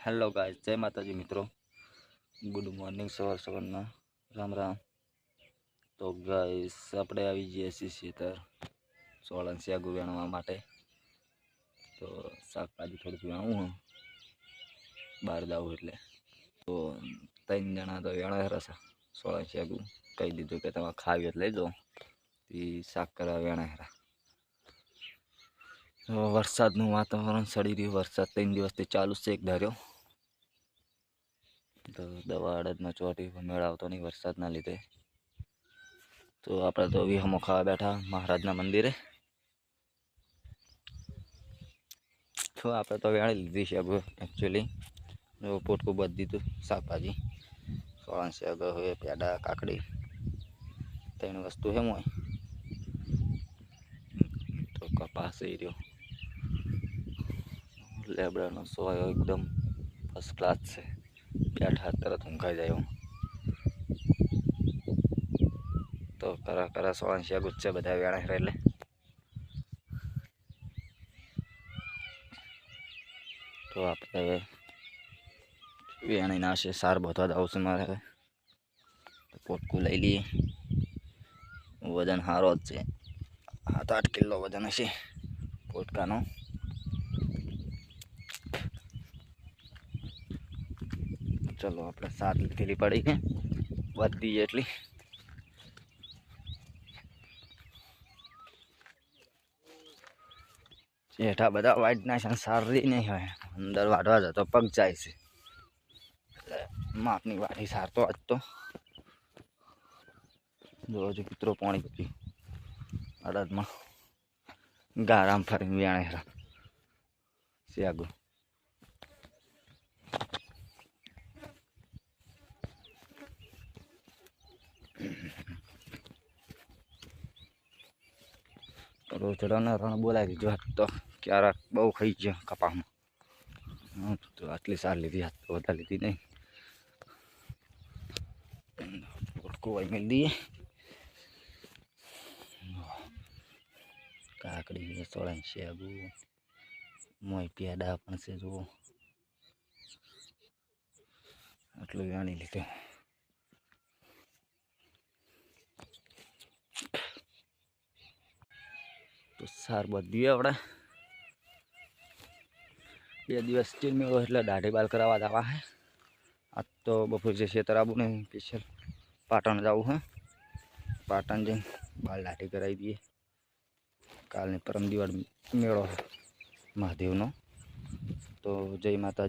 Hello guys, जय माता जी मित्रों। गुड मॉर्निंग सवार राम राम। तो गाइस આપણે આવી જઈએ છીએ ખેતર સોળંસિયા વેણવા માટે। તો શાકભાજી થોડુંક વેણવું હું બહાર જાઉં એટલે તો 3 જણા તો વેણા હરસ સોળંસિયા કહી દીધું કે તમે ખાવી એટલે લઈ જાઓ તે શાક કરવા વેણા હરા। તો વરસાદનું વાતાવરણ સડી રહ્યું, વરસાદ 3 દિવસથી ચાલુ છે એક ધાર્યો। तो दवा अड़द में चोटी मेड़ आवतो नहीं वरसाद ना लीधे। तो आप तो भी हम खावा बैठा महाराजना मंदिरे। तो आप तो वेणी लीधी है अब एक्चुअली जो पोटकू बद दीधु शाकभाजी सोळंसिया हुए पेड़ा काकड़ी 3 वस्तु है मोय। तो कपास ही रह्यो लेबड़ा नो सोयो एकदम फर्स्ट क्लास से बैठा तरत ऊँघाई जाए। तो करा करा सोळंसिया गुच्छे बधा वेणा रहेले। तो आप वेणी नाशे सार बहुत आवश्यक मारे तो पोटकू लई लिए। वजन हारो ज छे 7-8 किलो वजन हशे पोटकानो। चलो अपने 7 लीधेली पड़ी है वधी एटली। जेठा बधा वाइट ना सारी नहीं है अंदर वाटवा जातो पग जाए से मापनी वाटी सार तो आज तो जो जो पित्रो पानी पी अड़द में गाराम फरी वेणे हरा सियागु। रोचड़ा ने रण बोलाई दीजो तो क्यारा बहु खाई गया कपा में। तो आटली सार लीधी हाथ तो बता लीधी नहीं पोटको वही मिल दिए काकड़ी सोळंसिया मोय पेड़ा पण से जो आटलू वेणी लीधुं। तो सार बधी अपने 2 दिवस चीन में एटले दाढ़ी बाल करावा जावा है। आज तो बपोर से खेतर आबू नहीं स्पेशल पाटण जाऊँ है। पाटण जी बाल दाढ़ी कराई दिए। काल परम दिवाળી मेड़ो महादेव नो। तो जय माता।